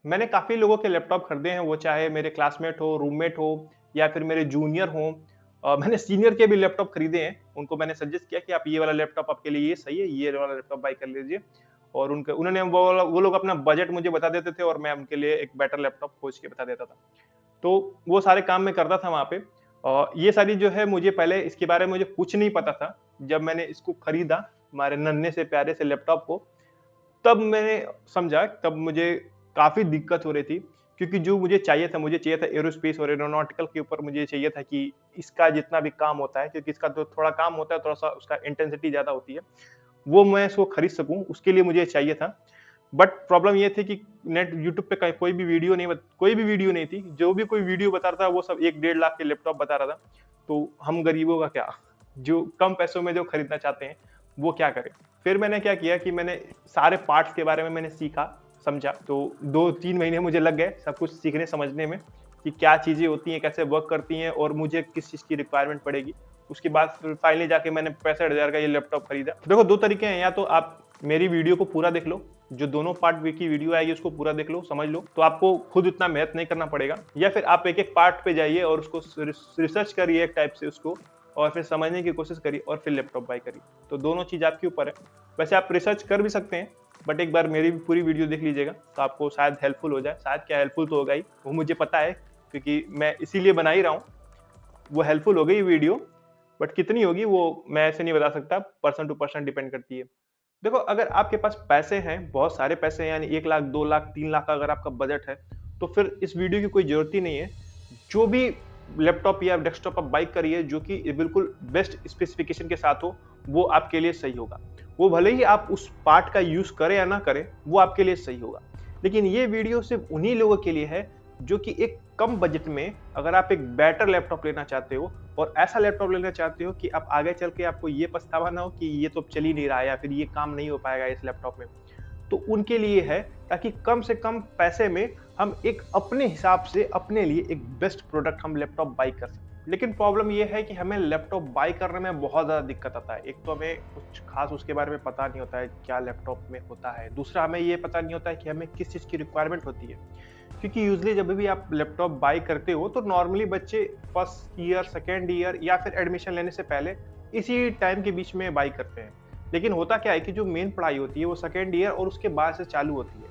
मैंने काफ़ी लोगों के लैपटॉप खरीदे हैं, वो चाहे मेरे क्लासमेट हो, रूममेट हो या फिर मेरे जूनियर हों। मैंने सीनियर के भी लैपटॉप खरीदे हैं, उनको मैंने सजेस्ट किया कि आप ये वाला लैपटॉप आपके लिए ये सही है, ये वाला लैपटॉप बाय कर लीजिए। और उनके उन्होंने वो लोग अपना बजट मुझे बता देते थे और मैं उनके लिए एक बेटर लैपटॉप खोज के बता देता था। तो वो सारे काम मैं करता था वहाँ पे। ये सारी जो है मुझे पहले इसके बारे में मुझे कुछ नहीं पता था। जब मैंने इसको खरीदा, हमारे नन्हे से प्यारे से लैपटॉप को, तब मैंने समझा, तब मुझे काफ़ी दिक्कत हो रही थी, क्योंकि जो मुझे चाहिए था एयरोस्पेस और एरोनॉटिकल के ऊपर मुझे चाहिए था कि इसका जितना भी काम होता है, क्योंकि इसका जो थोड़ा काम होता है, थोड़ा-सा उसका इंटेंसिटी ज़्यादा होती है, वो मैं इसको खरीद सकूँ, उसके लिए मुझे चाहिए था। बट प्रॉब्लम ये थी कि नेट यूट्यूब पे कहीं कोई भी वीडियो नहीं थी। जो भी कोई वीडियो बता रहा था, वो सब 1 डेढ़ लाख के लैपटॉप बता रहा था। तो हम गरीबों का क्या? जो कम पैसों में जो खरीदना चाहते हैं, वो क्या करें? फिर मैंने क्या किया कि मैंने सारे पार्ट्स के बारे में मैंने सीखा, समझा। तो 2-3 महीने मुझे लग गए सब कुछ सीखने समझने में कि क्या चीज़ें होती हैं, कैसे वर्क करती हैं और मुझे किस चीज़ की रिक्वायरमेंट पड़ेगी। उसके बाद फिर फाइनली जाके मैंने 65,000 का ये लैपटॉप खरीदा। देखो 2 तरीके हैं, या तो आप मेरी वीडियो को पूरा देख लो, जो दोनों पार्ट की वीडियो आएगी उसको पूरा देख लो, समझ लो, तो आपको खुद इतना मेहनत नहीं करना पड़ेगा। या फिर आप एक-एक पार्ट पे जाइए और उसको रिसर्च करिए एक टाइप से उसको, और फिर समझने की कोशिश करिए और फिर लैपटॉप बाय करिए। तो दोनों चीज़ आपके ऊपर है। वैसे आप रिसर्च कर भी सकते हैं, बट एक बार मेरी भी पूरी वीडियो देख लीजिएगा, तो आपको शायद हेल्पफुल हो जाए। शायद क्या, हेल्पफुल तो होगा ही, वो मुझे पता है, क्योंकि मैं इसीलिए बना ही रहा हूँ। वो हेल्पफुल हो गई वीडियो, बट कितनी होगी वो मैं ऐसे नहीं बता सकता, पर्सन टू पर्सन डिपेंड करती है। देखो, अगर आपके पास पैसे हैं, बहुत सारे पैसे हैं, यानी 1 लाख, 2 लाख, 3 लाख का अगर आपका बजट है, तो फिर इस वीडियो की कोई ज़रूरत ही नहीं है। जो भी लैपटॉप या डेस्कटॉप आप बाय करिए जो कि बिल्कुल बेस्ट स्पेसिफिकेशन के साथ हो, वो आपके लिए सही होगा। वो भले ही आप उस पार्ट का यूज़ करें या ना करें, वो आपके लिए सही होगा। लेकिन ये वीडियो सिर्फ़ उन्हीं लोगों के लिए है, जो कि एक कम बजट में, अगर आप एक बेटर लैपटॉप लेना चाहते हो और ऐसा लैपटॉप लेना चाहते हो कि आप आगे चल के आपको ये पछतावा ना हो कि ये तो अब चल ही नहीं रहा है या फिर ये काम नहीं हो पाएगा इस लैपटॉप में। तो उनके लिए है, ताकि कम से कम पैसे में हम एक अपने हिसाब से अपने लिए एक बेस्ट प्रोडक्ट हम लैपटॉप बाय कर सकें। लेकिन प्रॉब्लम ये है कि हमें लैपटॉप बाय करने में बहुत ज़्यादा दिक्कत आता है। एक तो हमें कुछ खास उसके बारे में पता नहीं होता है, क्या लैपटॉप में होता है। दूसरा, हमें ये पता नहीं होता है कि हमें किस चीज़ की रिक्वायरमेंट होती है। क्योंकि यूजुअली जब भी आप लैपटॉप बाय करते हो, तो नॉर्मली बच्चे फर्स्ट ईयर, सेकंड ईयर या फिर एडमिशन लेने से पहले इसी टाइम के बीच में बाय करते हैं। लेकिन होता क्या है कि जो मेन पढ़ाई होती है वो सेकंड ईयर और उसके बाद से चालू होती है।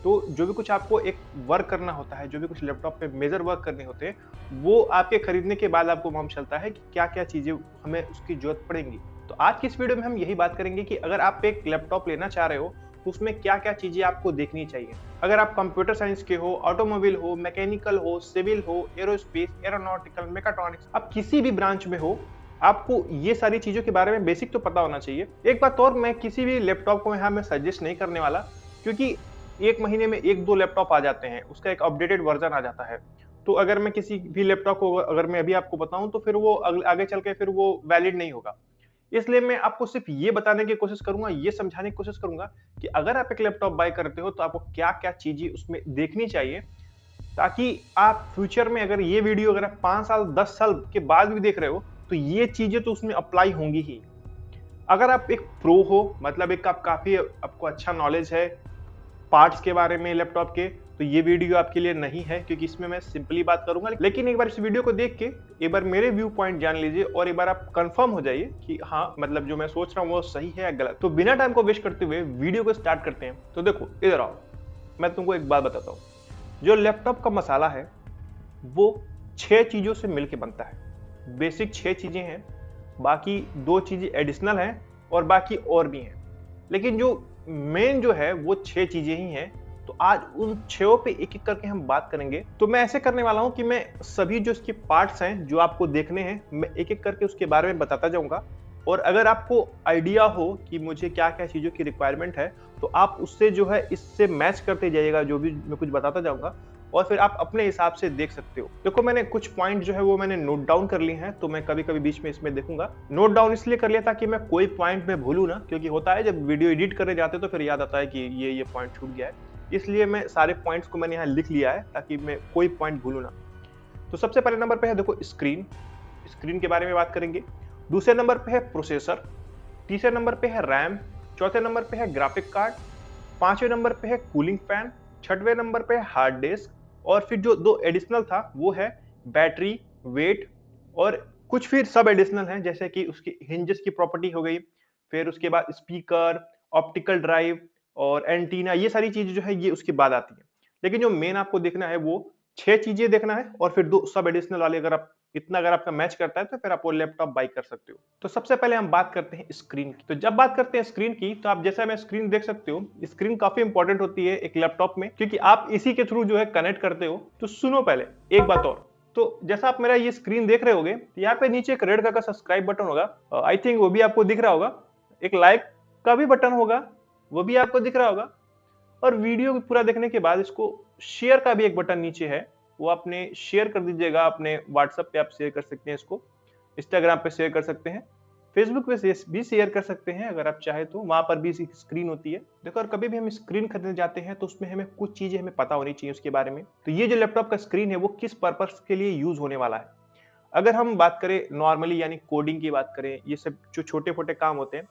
तो जो भी कुछ आपको एक वर्क करना होता है, जो भी कुछ लैपटॉप पे मेजर वर्क करने होते हैं, वो आपके खरीदने के बाद आपको मालूम चलता है कि क्या-क्या चीज़ें हमें उसकी ज़रूरत पड़ेंगी। तो आज की इस वीडियो में हम यही बात करेंगे कि अगर आप एक लैपटॉप लेना चाह रहे हो, तो उसमें क्या-क्या चीज़ें आपको देखनी चाहिए। अगर आप कंप्यूटर साइंस के हो, ऑटोमोबाइल हो, मैकेनिकल हो, सिविल हो, एरोस्पेस, एरोनॉटिकल, मेकाट्रॉनिक्स, आप किसी भी ब्रांच में हो, आपको ये सारी चीज़ों के बारे में बेसिक तो पता होना चाहिए। एक बात और, मैं किसी भी लैपटॉप को यहाँ मैं सजेस्ट नहीं करने वाला, क्योंकि 1 महीने में 1-2 लैपटॉप आ जाते हैं, उसका एक अपडेटेड वर्ज़न आ जाता है। तो अगर मैं किसी भी लैपटॉप को अगर मैं अभी आपको बताऊँ, तो फिर वो आगे चल के फिर वो वैलिड नहीं होगा। इसलिए मैं आपको सिर्फ़ ये बताने की कोशिश करूँगा, ये समझाने की कोशिश करूँगा कि अगर आप एक लैपटॉप बाय करते हो, तो आपको क्या-क्या चीज़ें उसमें देखनी चाहिए, ताकि आप फ्यूचर में अगर ये वीडियो अगर आप 5 साल, 10 साल के बाद भी देख रहे हो, तो ये चीज़ें तो उसमें अप्लाई होंगी ही। अगर आप एक प्रो हो, मतलब एक आप काफ़ी आपको अच्छा नॉलेज है पार्ट्स के बारे में लैपटॉप के, तो ये वीडियो आपके लिए नहीं है, क्योंकि इसमें मैं सिंपली बात करूँगा। लेकिन एक बार इस वीडियो को देख के एक बार मेरे व्यू पॉइंट जान लीजिए और एक बार आप कंफर्म हो जाइए कि हाँ, मतलब जो मैं सोच रहा हूँ वो सही है या गलत। तो बिना टाइम को वेस्ट करते हुए वीडियो को स्टार्ट करते हैं। तो देखो, इधर आओ, मैं तुमको एक बात बताता हूँ। जो लैपटॉप का मसाला है, वो 6 चीज़ों से मिलके बनता है। बेसिक 6 चीज़ें हैं, बाकी 2 चीज़ें एडिशनल हैं और बाकी और भी हैं। लेकिन जो मेन जो है वो 6 चीज़ें ही हैं। तो आज उन 6 पे एक-एक करके हम बात करेंगे। तो मैं ऐसे करने वाला हूँ कि मैं सभी जो इसके पार्ट्स हैं, जो आपको देखने हैं, मैं एक-एक करके उसके बारे में बताता जाऊँगा। और अगर आपको आइडिया हो कि मुझे क्या-क्या चीज़ों की रिक्वायरमेंट है, तो आप उससे जो है इससे मैच करते जाइएगा, जो भी मैं कुछ बताता जाऊँगा, और फिर आप अपने हिसाब से देख सकते हो। देखो, मैंने कुछ पॉइंट जो है वो मैंने नोट डाउन कर लिए हैं, तो मैं कभी-कभी बीच में इसमें देखूँगा। नोट डाउन इसलिए कर लिया ताकि मैं कोई पॉइंट मैं भूलूँ ना, क्योंकि होता है जब वीडियो एडिट करने जाते हैं तो फिर याद आता है कि ये पॉइंट छूट गया है। इसलिए मैं सारे पॉइंट्स को मैंने यहाँ लिख लिया है ताकि मैं कोई पॉइंट भूलूँ ना। तो सबसे पहले नंबर पे है, देखो, स्क्रीन। स्क्रीन के बारे में बात करेंगे। दूसरे नंबर पे है प्रोसेसर। तीसरे नंबर पे है रैम। चौथे नंबर पे है ग्राफिक कार्ड। पांचवें नंबर पे है कूलिंग फैन। छठवें नंबर पे हार्ड डिस्क, और फिर जो दो एडिशनल था वो है बैटरी, वेट, और कुछ फिर सब एडिशनल हैं जैसे कि उसकी हिंजेस की प्रॉपर्टी हो गई, फिर उसके बाद स्पीकर, ऑप्टिकल ड्राइव और एंटीना, ये सारी चीजें जो है ये उसके बाद आती है। लेकिन जो मेन आपको देखना है वो 6 चीजें देखना है, और फिर दो सब एडिशनल वाले अगर आप इतना अगर आपका मैच करता है तो फिर आप वो लैपटॉप बाई कर सकते हो। तो सबसे पहले हम बात करते हैं स्क्रीन की। तो जब बात करते हैं स्क्रीन की तो आप जैसा मैं स्क्रीन देख सकते हो, स्क्रीन काफी इंपॉर्टेंट होती है एक लैपटॉप में, क्योंकि आप इसी के थ्रू जो है कनेक्ट करते हो। तो सुनो पहले एक बात और, तो जैसा आप मेरा ये स्क्रीन देख रहे होगे, यहाँ पे नीचे एक रेड कलर का सब्सक्राइब बटन होगा, आई थिंक वो भी आपको दिख रहा होगा। एक लाइक का भी बटन होगा, वो भी आपको दिख रहा होगा। और वीडियो पूरा देखने के बाद इसको शेयर का भी एक बटन नीचे है, वो आपने शेयर कर दीजिएगा। अपने व्हाट्सएप पे आप शेयर कर सकते हैं इसको, इंस्टाग्राम पे शेयर कर सकते हैं, फेसबुक पे भी शेयर कर सकते हैं अगर आप चाहे तो, वहां पर भी स्क्रीन होती है। देखो, और कभी भी हम स्क्रीन खरीदने जाते हैं तो उसमें हमें कुछ चीजें हमें पता होनी चाहिए उसके बारे में। तो ये जो लैपटॉप का स्क्रीन है वो किस पर्पस के लिए यूज होने वाला है। अगर हम बात करें नॉर्मली यानी कोडिंग की बात करें, ये सब जो छोटे मोटे काम होते हैं,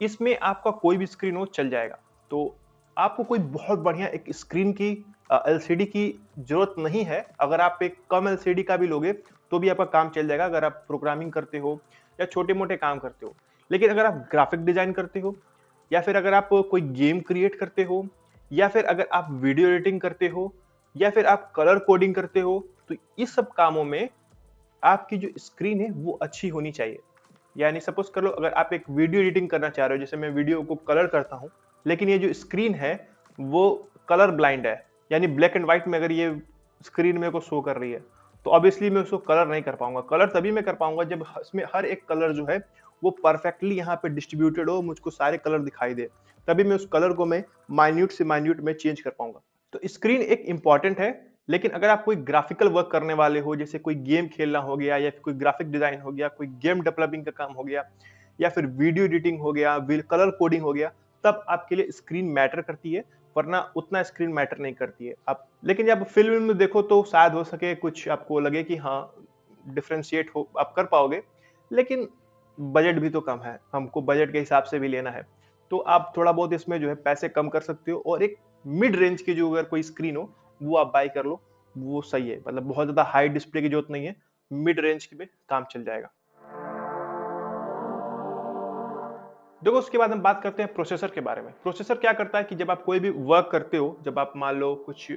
इसमें आपका कोई भी स्क्रीन हो चल जाएगा। तो आपको कोई बहुत बढ़िया एक स्क्रीन की एलसीडी की जरूरत नहीं है। अगर आप एक कम एलसीडी का भी लोगे तो भी आपका काम चल जाएगा, अगर आप प्रोग्रामिंग करते हो या छोटे मोटे काम करते हो। लेकिन अगर आप ग्राफिक डिजाइन करते हो, या फिर अगर आप कोई गेम क्रिएट करते हो, या फिर अगर आप वीडियो एडिटिंग करते हो, या फिर आप कलर कोडिंग करते हो, तो इस सब कामों में आपकी जो स्क्रीन है वो अच्छी होनी चाहिए। यानी सपोज कर लो, अगर आप एक वीडियो एडिटिंग करना चाह रहे हो, जैसे मैं वीडियो को कलर करता हूं, लेकिन ये जो स्क्रीन है वो कलर ब्लाइंड है, यानी ब्लैक एंड व्हाइट में अगर ये स्क्रीन मेरे को शो कर रही है, तो ऑब्वियसली मैं उसको कलर नहीं कर पाऊंगा। कलर तभी मैं कर पाऊंगा जब इसमें हर एक कलर जो है वो परफेक्टली यहाँ पे डिस्ट्रीब्यूटेड हो, मुझको सारे कलर दिखाई दे, तभी मैं उस कलर को मैं माइन्यूट से माइन्यूट में चेंज कर पाऊंगा। तो स्क्रीन एक इंपॉर्टेंट है। लेकिन अगर आप कोई ग्राफिकल वर्क करने वाले हो, जैसे कोई गेम खेलना हो गया, या फिर कोई ग्राफिक डिजाइन हो गया, कोई गेम डेवलपिंग का काम हो गया, या फिर वीडियो एडिटिंग हो गया, कलर कोडिंग हो गया, तब आपके लिए स्क्रीन मैटर करती है, वरना उतना स्क्रीन मैटर नहीं करती है। आप लेकिन जब फिल्म में देखो तो शायद हो सके कुछ आपको लगे कि हाँ डिफ्रेंशिएट हो आप कर पाओगे, लेकिन बजट भी तो कम है, हमको बजट के हिसाब से भी लेना है। तो आप थोड़ा बहुत इसमें जो है पैसे कम कर सकते हो, और एक मिड रेंज की जो अगर कोई स्क्रीन हो वो आप बाय कर लो, वो सही है। मतलब बहुत ज्यादा हाई डिस्प्ले की जरूरत नहीं है, मिड रेंज में काम चल जाएगा। देखो, उसके बाद हम बात करते हैं प्रोसेसर के बारे में। प्रोसेसर क्या करता है कि जब आप कोई भी वर्क करते हो, जब आप मान लो कुछ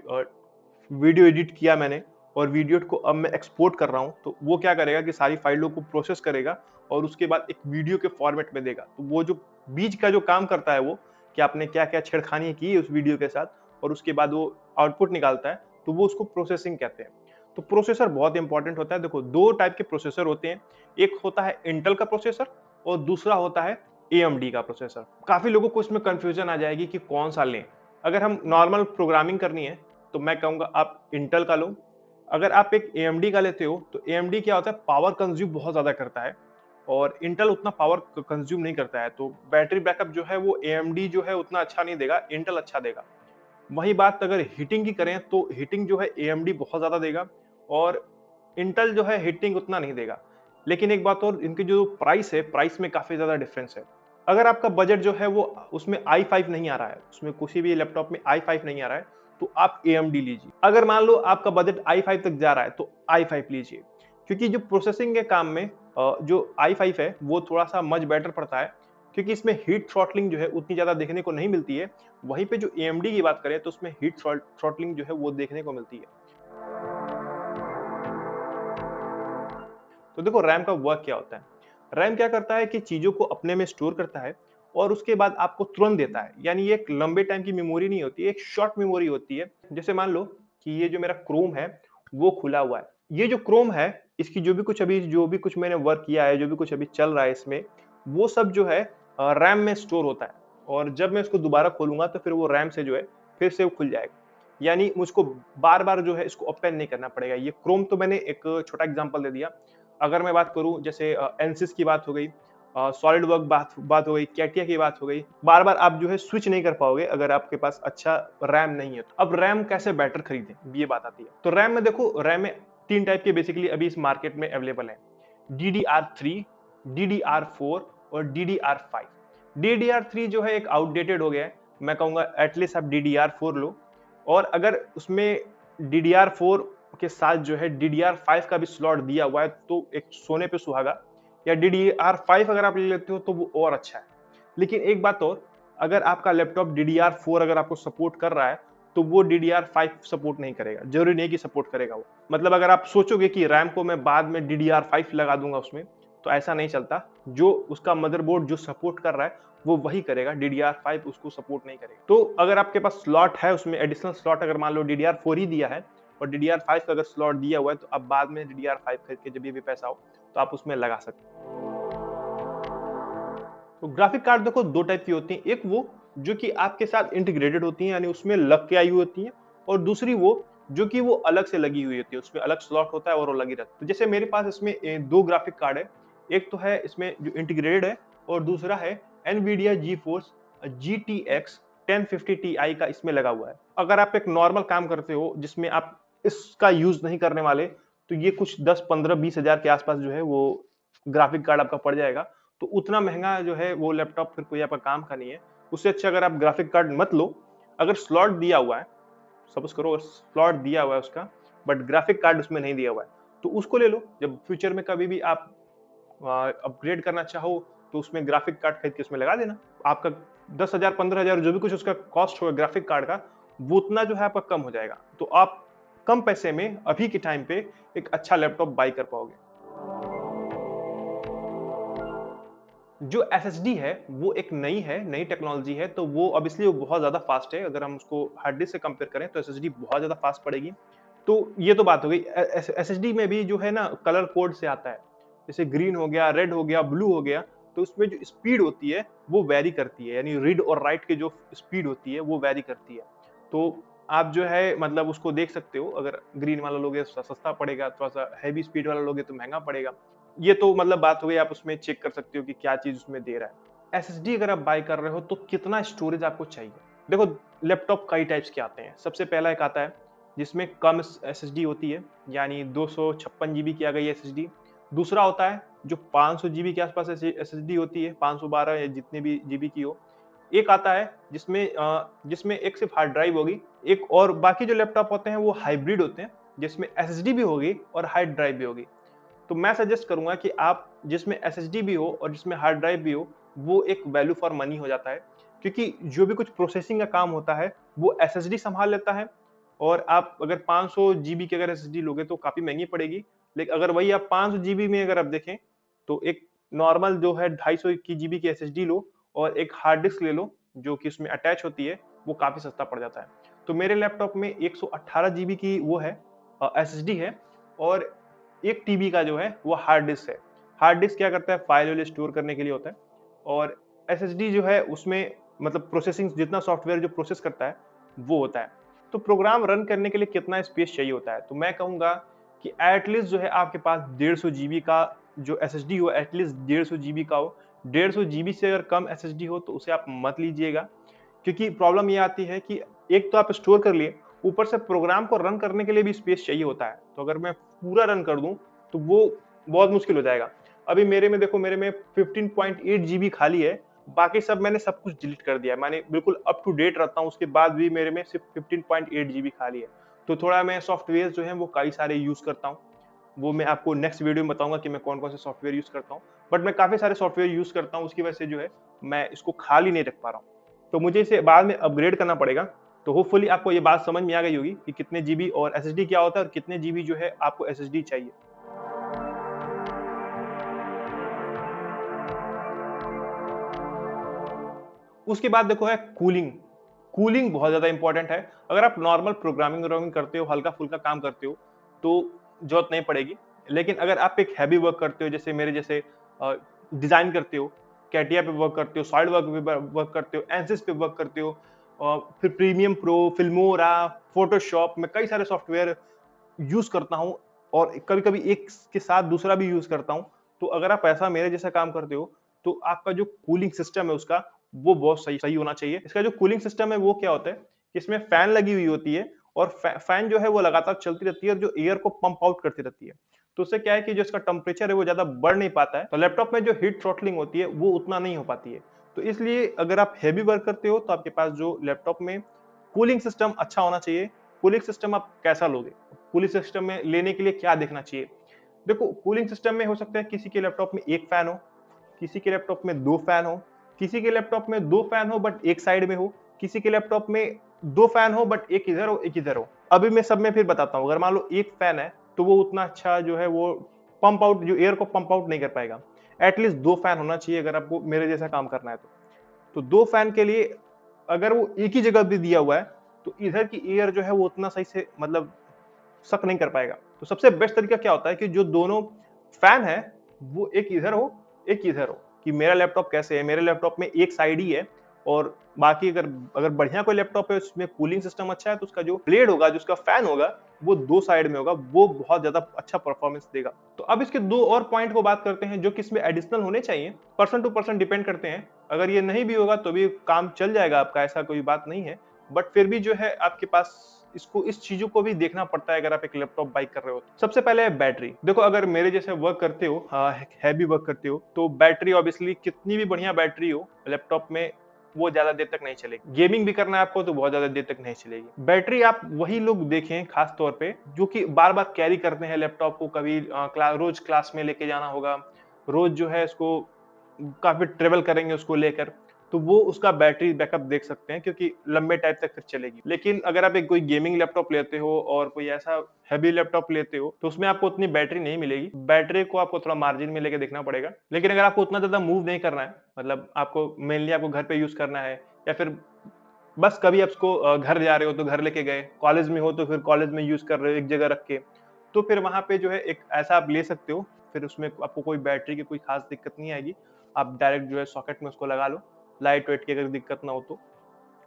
वीडियो एडिट किया मैंने, और वीडियो को अब मैं एक्सपोर्ट कर रहा हूं, तो वो क्या करेगा कि सारी फाइलों को प्रोसेस करेगा और उसके बाद एक वीडियो के फॉर्मेट में देगा। तो वो जो बीच का जो काम करता है वो, कि आपने क्या क्या छेड़खानी की है उस वीडियो के साथ, और उसके बाद वो आउटपुट निकालता है, तो वो उसको प्रोसेसिंग कहते हैं। तो प्रोसेसर बहुत इंपॉर्टेंट होता है। देखो, दो टाइप के प्रोसेसर होते हैं, एक होता है इंटेल का प्रोसेसर और दूसरा होता है AMD का प्रोसेसर। काफी लोगों को इसमें कंफ्यूजन आ जाएगी कि कौन सा लें। अगर हम नॉर्मल प्रोग्रामिंग करनी है तो मैं कहूंगा आप इंटेल का लो। अगर आप एक AMD का लेते हो तो AMD क्या होता है, पावर कंज्यूम बहुत ज्यादा करता है, और इंटेल उतना पावर कंज्यूम नहीं करता है। तो बैटरी बैकअप जो है वो AMD जो है उतना अच्छा नहीं देगा, इंटेल अच्छा देगा। वही बात अगर हीटिंग की करें तो हीटिंग जो है AMD बहुत ज्यादा देगा, और इंटेल जो है हीटिंग उतना नहीं देगा। लेकिन एक बात और, इनकी जो प्राइस है, प्राइस में काफी ज्यादा डिफरेंस है। अगर आपका बजट जो है वो उसमें i5 नहीं आ रहा है, उसमें किसी भी लैपटॉप में i5 नहीं आ रहा है, तो आप AMD लीजिए। अगर मान लो आपका बजट i5 तक जा रहा है तो i5 लीजिए, क्योंकि जो प्रोसेसिंग के काम में जो i5 है वो थोड़ा सा मच बेटर पड़ता है, क्योंकि इसमें हीट थ्रॉटलिंग जो है उतनी ज्यादा देखने को नहीं मिलती है। वहीं पे जो AMD की बात करें तो उसमें हीट थ्रॉटलिंग जो है वो देखने को मिलती है। तो देखो, रैम का वर्क क्या होता है। रैम क्या करता है कि चीजों को अपने में स्टोर करता है और उसके बाद आपको तुरंत देता है। यानी ये एक लंबे टाइम की मेमोरी नहीं होती है, एक शॉर्ट मेमोरी होती है। जैसे मान लो कि ये जो मेरा क्रोम है वो खुला हुआ है, ये जो क्रोम है इसकी जो भी कुछ मैंने वर्क किया है, जो भी कुछ अभी चल रहा है इसमें, वो सब जो है रैम में स्टोर होता है। और जब मैं इसको दोबारा खोलूंगा तो फिर वो रैम से जो है फिर से वो खुल जाएगा। यानी मुझको बार बार जो है इसको ओपन नहीं करना पड़ेगा। ये क्रोम तो मैंने एक छोटा एग्जांपल दे दिया। अगर मैं बात करूं, जैसे एनसिस की बात हो गई, सॉलिड वर्क बात हो गई, कैटिया की बात हो गई, बार बार आप जो है स्विच नहीं कर पाओगे अगर आपके पास अच्छा रैम नहीं है। अब रैम कैसे बेटर खरीदें, ये बात आती है। तो रैम में देखो, रैम में 3 टाइप के बेसिकली अभी इस मार्केट में अवेलेबल है। DDR3, DDR4 और DDR5। DDR3 जो है एक आउटडेटेड हो गया है, मैं कहूंगा एटलीस्ट आप DDR4 लो। और अगर उसमें DDR4 के साथ जो है DDR5 का भी स्लॉट दिया हुआ है तो एक सोने पे सुहागा, या DDR5 अगर आप ले लेते हो तो वो और अच्छा है। लेकिन एक बात और, अगर आपका लैपटॉप DDR4 अगर आपको सपोर्ट कर रहा है तो वो DDR5 सपोर्ट नहीं करेगा, जरूरी नहीं कि सपोर्ट करेगा वो। मतलब अगर आप सोचोगे कि रैम को मैं बाद में DDR5 लगा दूंगा उसमें, तो ऐसा नहीं चलता। जो उसका मदरबोर्ड जो सपोर्ट कर रहा है वो वही करेगा, DDR5 उसको सपोर्ट नहीं करेगा। तो अगर आपके पास स्लॉट है, उसमें एडिशनल स्लॉट अगर मान लो DDR4 ही दिया है और DDR5 का अगर स्लॉट दिया हुआ है, तो आप बाद में DDR5 खरीद के जब भी पैसा हो तो आप उसमें लगा सकते हैं। तो ग्राफिक कार्ड देखो दो टाइप की होती हैं, एक वो जो कि आपके साथ इंटीग्रेटेड होती हैं, यानी उसमें लग के आई हुई होती हैं, और दूसरी वो जो कि वो अलग से लगी हुई होती है, उसमें अलग स्लॉट होता है और वो लगी रहती है। तो जैसे मेरे पास इसमें दो ग्राफिक कार्ड है, एक तो है इसमें जो इंटीग्रेटेड है और दूसरा है NVIDIA GeForce GTX 1050 Ti का इसमें लगा हुआ है। अगर आप एक नॉर्मल काम करते हो जिसमें आप इसका यूज नहीं करने वाले, तो ये कुछ 10, 15, 20 हजार के आसपास जो है वो ग्राफिक कार्ड आपका पड़ जाएगा। तो उतना महंगा जो है वो लैपटॉप फिर कोई आपका काम का नहीं है। उससे अच्छा अगर आप ग्राफिक कार्ड मत लो, अगर स्लॉट दिया हुआ है, सपोज करो स्लॉट दिया हुआ है उसका, बट ग्राफिक कार्ड उसमें नहीं दिया हुआ है, तो उसको ले लो। जब फ्यूचर में कभी भी आप अपग्रेड करना चाहो तो उसमें ग्राफिक कार्ड खरीद के उसमें लगा देना। आपका 10,000 15,000 जो भी कुछ उसका कॉस्ट होगा ग्राफिक कार्ड का, वो उतना जो है आपका कम हो जाएगा। तो आप कम पैसे में अभी के टाइम पे एक अच्छा लैपटॉप बाई कर पाओगे। जो एसएसडी है वो एक नई टेक्नोलॉजी है, तो वो अब इसलिए वो बहुत ज्यादा फास्ट है। अगर हम उसको हार्ड डिस्क से कंपेयर करें तो एसएसडी बहुत ज्यादा फास्ट पड़ेगी। तो ये तो बात हो गई। एसएसडी में भी जो है ना कलर कोड से आता है, जैसे ग्रीन हो गया, रेड हो गया, ब्लू हो गया, तो उसमें जो स्पीड होती है वो वेरी करती है, यानी रीड और राइट की जो स्पीड होती है वो वेरी करती है। तो आप जो है मतलब उसको देख सकते हो, अगर ग्रीन वाला लोगे तो सस्ता पड़ेगा, थोड़ा सा हैवी स्पीड वाला लोगे तो महंगा पड़ेगा। ये तो मतलब बात हो गई, आप उसमें चेक कर सकते हो कि क्या चीज उसमें दे रहा है। एसएसडी अगर आप बाय कर रहे हो तो कितना स्टोरेज आपको चाहिए। देखो लैपटॉप कई टाइप्स के आते हैं। सबसे पहला एक आता है जिसमें कम एसएसडी होती है, यानी 256 जीबी की आ गई एसएसडी। दूसरा होता है जो 500 जीबी के आसपास एसएसडी होती है, 512 या जितने भी जीबी की हो। एक आता है जिसमें एक सिर्फ हार्ड ड्राइव होगी, एक और बाकी जो लैपटॉप होते हैं वो हाइब्रिड होते हैं, जिसमें एसएसडी भी होगी और हार्ड ड्राइव भी होगी। तो मैं सजेस्ट करूंगा कि आप जिसमें एसएसडी भी हो और जिसमें हार्ड ड्राइव भी हो, वो एक वैल्यू फॉर मनी हो जाता है, क्योंकि जो भी कुछ प्रोसेसिंग का काम होता है वो एसएसडी संभाल लेता है। और आप अगर 500 जीबी की अगर एसएसडी लोगे तो काफी महंगी पड़ेगी। लेकिन अगर वही आप 500 जीबी में अगर आप देखें तो एक नॉर्मल जो है 250 की जीबी की एसएसडी लो और एक हार्ड डिस्क ले लो जो कि उसमें अटैच होती है, वो काफी सस्ता पड़ जाता है। तो मेरे लैपटॉप में 118 जीबी की वो है एसएसडी है, और 1 टीबी का जो है वो हार्ड डिस्क है। हार्ड डिस्क क्या करता है, फाइल स्टोर करने के लिए होता है, और एसएसडी जो है उसमें मतलब प्रोसेसिंग जितना सॉफ्टवेयर जो प्रोसेस करता है वो होता है। तो प्रोग्राम रन करने के लिए कितना स्पेस चाहिए होता है, तो मैं कहूंगा कि एटलीस्ट जो है आपके पास 150 जीबी का जो एसएसडी हो, एटलीस्ट 150 जीबी का हो। 150 जीबी से अगर कम एसएसडी हो तो उसे आप मत लीजिएगा, क्योंकि प्रॉब्लम ये आती है कि एक तो आप स्टोर कर लिए, ऊपर से प्रोग्राम को रन करने के लिए भी स्पेस चाहिए होता है। तो अगर मैं पूरा रन कर दूं तो वो बहुत मुश्किल हो जाएगा। अभी मेरे में देखो, मेरे में 15.8 जीबी खाली है, बाकी सब मैंने सब कुछ डिलीट कर दिया है। मैंने बिल्कुल अप टू डेट रहता हूँ, उसके बाद भी मेरे में सिर्फ 15.8 जीबी खाली है। तो थोड़ा मैं सॉफ्टवेयर जो है वो कई सारे यूज करता हूँ, वो मैं आपको नेक्स्ट वीडियो में बताऊंगा कि मैं कौन कौन से सॉफ्टवेयर यूज करता हूँ। बट मैं काफी सारे सॉफ्टवेयर यूज करता हूँ, उसकी वजह से जो है मैं इसको खाली नहीं रख पा रहा हूँ। तो मुझे इसे बाद में अपग्रेड करना पड़ेगा। तो होपफुली आपको ये बात समझ में आ गई होगी कि कितने जीबी और एसएसडी क्या होता है और कितने जीबी जो है आपको एसएसडी चाहिए। उसके बाद देखो है कूलिंग। कूलिंग बहुत ज्यादा इंपॉर्टेंट है। अगर आप नॉर्मल प्रोग्रामिंग व्रोग्रामिंग करते हो, हल्का फुल्का काम करते हो, तो जरूरत नहीं पड़ेगी। लेकिन अगर आप एक हैवी वर्क करते हो, जैसे मेरे जैसे डिजाइन करते हो, कैटिया पे वर्क करते हो, सॉलिड वर्क पे वर्क करते हो, एंसिस पे वर्क करते हो, फिर प्रीमियम प्रो, फिल्मोरा, फोटोशॉप, मैं कई सारे सॉफ्टवेयर यूज करता हूँ, और कभी कभी एक के साथ दूसरा भी यूज करता हूँ। तो अगर आप ऐसा मेरे जैसा काम करते हो तो आपका जो कूलिंग सिस्टम है उसका वो बहुत सही सही होना चाहिए। इसका जो कूलिंग सिस्टम है वो क्या होता है कि इसमें फैन लगी हुई होती है, और फैन जो है वो लगातार चलती रहती है और जो एयर को पंप आउट करती रहती है। तो उससे क्या है कि जो इसका टेम्परेचर है वो ज्यादा बढ़ नहीं पाता है, तो लैपटॉप में जो हीट थ्रॉटलिंग होती है वो उतना नहीं हो पाती है। तो इसलिए अगर आप हैवी वर्क करते हो तो आपके पास जो लैपटॉप में कूलिंग सिस्टम अच्छा होना चाहिए। कूलिंग सिस्टम आप कैसा लोगे? कूलिंग सिस्टम में लेने के लिए क्या देखना चाहिए? देखो, कूलिंग सिस्टम में हो सकता है किसी के लैपटॉप में 1 फैन हो, किसी के लैपटॉप में 2 फैन हो, किसी के लैपटॉप में 2 फैन हो बट एक साइड में हो, किसी के लैपटॉप में 2 फैन हो बट एक इधर हो, एक इधर हो। अभी मैं सब में फिर बताता हूँ। अगर मान लो 1 फैन है, तो वो उतना अच्छा जो है वो पंप आउट, जो एयर को पंप आउट नहीं कर पाएगा। एटलीस्ट 2 फैन होना चाहिए अगर आपको मेरे जैसा काम करना है तो। तो 2 फैन के लिए अगर वो एक ही जगह भी दिया हुआ है, तो इधर की एयर जो है वो उतना सही से मतलब सक नहीं कर पाएगा। तो सबसे बेस्ट तरीका क्या होता है कि जो दोनों फैन है, वो एक इधर हो, एक इधर हो। कि मेरा लैपटॉप कैसे है, मेरे लैपटॉप में एक साइड ही है और बाकी अगर अगर बढ़िया कोई लैपटॉप है उसमें कूलिंग सिस्टम अच्छा है, तो उसका जो ब्लेड होगा, जो उसका फैन होगा, वो 2 साइड में होगा, वो बहुत ज्यादा अच्छा परफॉर्मेंस देगा। तो अब इसके 2 और पॉइंट को बात करते हैं जो कि इसमें एडिशनल होने चाहिए। पर्सन टू पर्सन डिपेंड करते हैं। अगर ये नहीं भी होगा तो भी काम चल जाएगा आपका, ऐसा कोई बात नहीं है। बट फिर भी जो है आपके पास इसको, इस चीजों को भी देखना पड़ता है अगर आप एक लैपटॉप बाई कर रहे हो। सबसे पहले है बैटरी। देखो, अगर मेरे जैसे वर्क करते हो, हैवी वर्क करते हो, तो बैटरी ऑब्वियसली कितनी भी बढ़िया बैटरी हो लैपटॉप में, वो ज्यादा देर तक नहीं चलेगी। गेमिंग भी करना है आपको तो बहुत ज्यादा देर तक नहीं चलेगी बैटरी। आप वही लोग देखें खास तौर पे जो कि बार बार कैरी करते हैं लैपटॉप को, कभी रोज क्लास में लेके जाना होगा, रोज जो है इसको काफी ट्रेवल करेंगे उसको लेकर, तो वो उसका बैटरी बैकअप देख सकते हैं क्योंकि लंबे टाइम तक फिर चलेगी। लेकिन अगर आप एक कोई गेमिंग लैपटॉप लेते हो और कोई ऐसा हैवी लैपटॉप लेते हो, तो उसमें आपको उतनी बैटरी नहीं मिलेगी। बैटरी को आपको थोड़ा मार्जिन में लेके देखना पड़ेगा। लेकिन अगर आपको उतना ज्यादा मूव नहीं करना है, मतलब आपको मेनली आपको घर पे यूज करना है, या फिर बस कभी आप उसको घर जा रहे हो तो घर लेके गए, कॉलेज में हो तो फिर कॉलेज में यूज कर रहे हो एक जगह रख के, तो फिर वहां पे जो है एक ऐसा आप ले सकते हो। फिर उसमें आपको कोई बैटरी की कोई खास दिक्कत नहीं आएगी। आप डायरेक्ट जो है सॉकेट में उसको लगा लो। लाइट वेट की अगर दिक्कत ना हो तो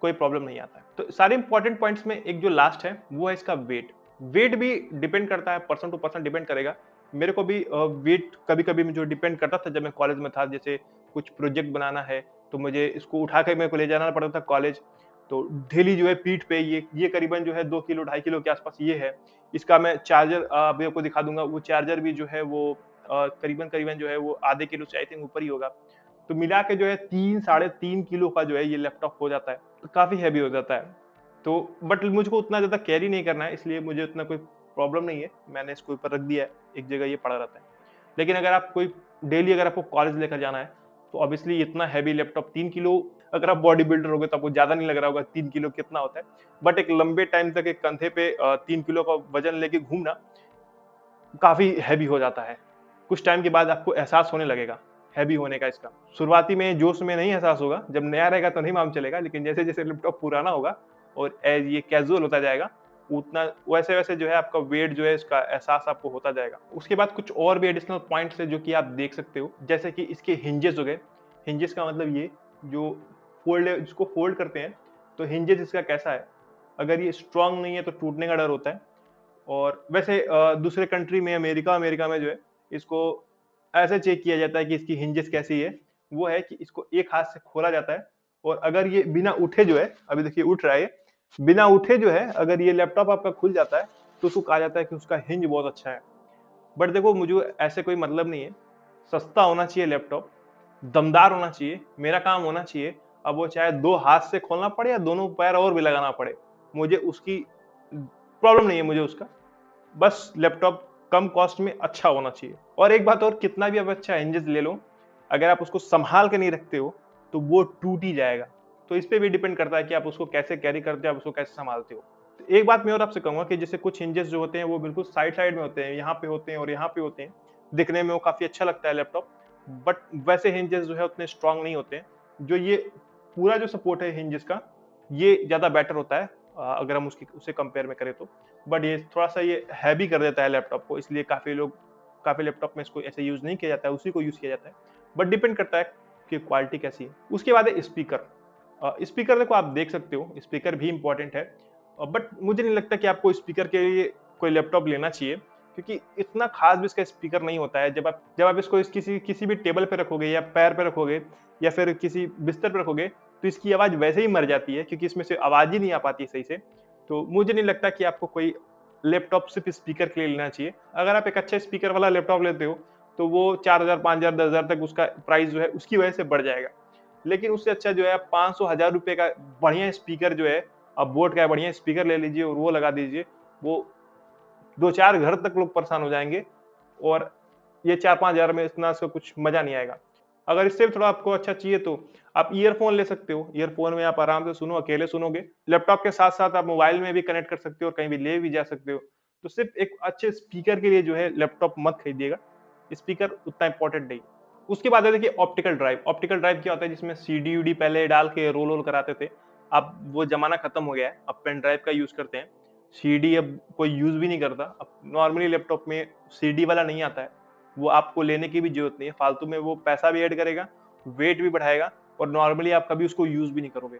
कोई प्रॉब्लम नहीं आता है। तो सारे इंपॉर्टेंट पॉइंट्स में एक जो लास्ट है वो है इसका वेट। वेट भी डिपेंड करता है, पर्सन टू पर्सन डिपेंड करेगा। मेरे को भी वेट कभी कभी जो डिपेंड करता था जब मैं कॉलेज में था, जैसे कुछ प्रोजेक्ट बनाना है तो मुझे इसको उठा के मेरे को ले जाना पड़ता था कॉलेज। तो डेली जो है पीठ पे ये करीबन जो है 2 किलो 2.5 किलो के आसपास ये है। इसका मैं चार्जर अभी आपको दिखा दूंगा। वो चार्जर भी जो है वो करीबन करीबन जो है वो आधे किलो से आई थिंक ऊपर ही होगा। तो मिला के जो है 3 साढ़े 3 किलो का जो है ये लैपटॉप हो जाता है। तो काफी हैवी हो जाता है। तो बट मुझको उतना ज्यादा कैरी नहीं करना है, इसलिए मुझे उतना कोई प्रॉब्लम नहीं है। मैंने इसको ऊपर रख दिया है, एक जगह ये पड़ा रहता है। लेकिन अगर आप कोई डेली अगर आपको कॉलेज लेकर जाना है, तो ऑब्वियसली इतना हैवी लैपटॉप 3 किलो, अगर आप बॉडी बिल्डर हो गए तो आपको ज्यादा नहीं लग रहा होगा 3 किलो कितना होता है। बट एक लंबे टाइम तक एक कंधे पे 3 किलो का वजन लेके घूमना काफी हैवी हो जाता है। कुछ टाइम के बाद आपको एहसास होने लगेगा हैवी होने का इसका। शुरुआती में जोश में नहीं एहसास होगा, जब नया रहेगा तो नहीं मालूम चलेगा, लेकिन जैसे जैसे लैपटॉप पुराना होगा और एज ये कैजुअल होता जाएगा, उतना वैसे वैसे जो है आपका वेट जो है इसका एहसास आपको होता जाएगा। उसके बाद कुछ और भी एडिशनल पॉइंट्स है जो कि आप देख सकते हो, जैसे कि इसके हिंजेस हो गए। हिंजेस का मतलब ये जो फोल्ड है, जिसको फोल्ड करते हैं, तो हिंजेस इसका कैसा है, अगर ये स्ट्रांग नहीं है तो टूटने का डर होता है। और वैसे दूसरे कंट्री में, अमेरिका अमेरिका में जो है इसको ऐसे चेक किया जाता है कि इसकी हिंजेस कैसी है। वो है कि इसको एक हाथ से खोला जाता है और अगर ये बिना उठे जो है, अभी देखिए उठ रहा है, ये बिना उठे जो है अगर ये लैपटॉप आपका खुल जाता है, तो उसको कहा जाता है कि उसका हिंज बहुत अच्छा है। बट देखो, मुझे ऐसे कोई मतलब नहीं है। सस्ता होना चाहिए लैपटॉप, दमदार होना चाहिए, मेरा काम होना चाहिए। अब वो चाहे 2 हाथ से खोलना पड़े या दोनों पैर और भी लगाना पड़े, मुझे उसकी प्रॉब्लम नहीं है मुझे उसका। बस लैपटॉप कम कॉस्ट में अच्छा होना चाहिए। और एक बात और, कितना भी आप अच्छा हिंजेस ले लो, अगर आप उसको संभाल के नहीं रखते हो तो वो टूट ही जाएगा। तो इस पे भी डिपेंड करता है कि आप उसको कैसे कैरी करते हो, आप उसको कैसे संभालते हो। तो एक बात मैं और आपसे कहूंगा कि जैसे कुछ हिंजेस जो होते हैं वो बिल्कुल साइड साइड में होते हैं, यहाँ पे होते हैं और यहाँ पे होते हैं। दिखने में वो काफी अच्छा लगता है लैपटॉप, बट वैसे हिंजेस जो है उतने स्ट्रांग नहीं होते हैं। जो ये पूरा जो सपोर्ट है हिंजेस का, ये ज्यादा बेटर होता है अगर हम उसकी उससे कंपेयर में करें तो। बट ये थोड़ा सा ये हैवी कर देता है लैपटॉप को, इसलिए काफी लैपटॉप में इसको ऐसे यूज नहीं किया जाता है, उसी को यूज किया जाता है। बट डिपेंड करता है कि क्वालिटी कैसी है। उसके बाद है स्पीकर। स्पीकर देखो, आप देख सकते हो स्पीकर भी इंपॉर्टेंट है। बट मुझे नहीं लगता कि आपको स्पीकर के लिए कोई लैपटॉप लेना चाहिए, क्योंकि इतना खास भी इसका स्पीकर नहीं होता है। जब आप इसको किसी किसी भी टेबल पे रखोगे या पैर पे रखोगे या फिर किसी बिस्तर पे रखोगे, तो इसकी आवाज वैसे ही मर जाती है, क्योंकि इसमें से आवाज ही नहीं आ पाती सही से। तो मुझे नहीं लगता कि आपको कोई लैपटॉप सिर्फ स्पीकर के लिए लेना चाहिए। अगर आप एक अच्छे स्पीकर वाला लैपटॉप लेते हो तो वो 4,000 5,000 10,000 तक उसका प्राइस जो है उसकी वजह से बढ़ जाएगा। लेकिन उससे अच्छा जो है 500 1000 रुपए का बढ़िया स्पीकर जो है अब बोट का है बढ़िया स्पीकर ले लीजिए और वो लगा दीजिए, वो 2-4 घर तक लोग परेशान हो जाएँगे और ये 4-5 हज़ार में इतना इसका कुछ मज़ा नहीं आएगा। अगर इससे भी थोड़ा आपको अच्छा चाहिए तो आप ईयरफ़ोन ले सकते हो, ईयरफ़ोन में आप आराम से सुनो, अकेले सुनोगे। लैपटॉप के साथ-साथ आप मोबाइल में भी कनेक्ट कर सकते हो और कहीं भी ले भी जा सकते हो। तो सिर्फ़ एक अच्छे स्पीकर के लिए जो है लैपटॉप मत खरीदिएगा, स्पीकर उतना इम्पोर्टेंट नहीं। उसके बाद है देखिए ऑप्टिकल ड्राइव। ऑप्टिकल ड्राइव क्या होता है जिसमें सीडी-वीडी पहले डाल के रोल-वोल कराते थे। अब वो ज़माना खत्म हो गया है, अब पेन ड्राइव का यूज़ करते हैं। सीडी अब कोई यूज़ भी नहीं करता। अब नॉर्मली लैपटॉप में सीडी वाला नहीं आता है। वो आपको लेने की भी ज़रूरत नहीं है, फालतू में वो पैसा भी ऐड करेगा, वेट भी बढ़ाएगा और नॉर्मली आप कभी उसको यूज़ भी नहीं करोगे।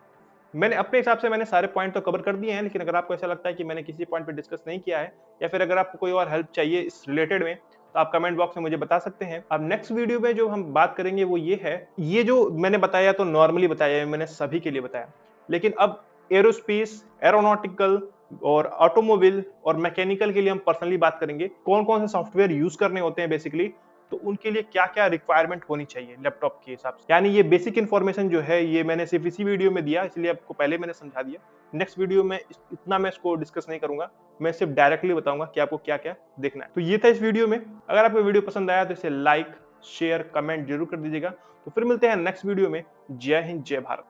मैंने अपने हिसाब से मैंने सारे पॉइंट तो कवर कर दिए हैं, लेकिन अगर आपको ऐसा लगता है कि मैंने किसी पॉइंट पे डिस्कस नहीं किया है या फिर अगर आपको कोई और हेल्प चाहिए इस रिलेटेड में, तो आप कमेंट बॉक्स में मुझे बता सकते हैं। अब नेक्स्ट वीडियो में जो हम बात करेंगे वो ये है, ये जो मैंने बताया तो नॉर्मली बताया है, मैंने सभी के लिए बताया। लेकिन अब एरोस्पेस, एरोनॉटिकल और ऑटोमोबाइल और मैकेनिकल के लिए हम पर्सनली बात करेंगे, कौन-कौन से सॉफ्टवेयर यूज़ करने होते हैं बेसिकली, तो उनके लिए क्या-क्या रिक्वायरमेंट होनी चाहिए लैपटॉप के हिसाब से। यानी ये बेसिक इन्फॉर्मेशन जो है ये मैंने सिर्फ इसी वीडियो में दिया, इसलिए आपको पहले मैंने समझा दिया। नेक्स्ट वीडियो में इतना मैं इसको डिस्कस नहीं करूंगा, मैं सिर्फ डायरेक्टली बताऊंगा कि आपको क्या-क्या देखना है। तो ये था इस वीडियो में। अगर आपको वीडियो पसंद आया तो इसे लाइक, शेयर, कमेंट जरूर कर दीजिएगा। तो फिर मिलते हैं नेक्स्ट वीडियो में। जय हिंद, जय भारत।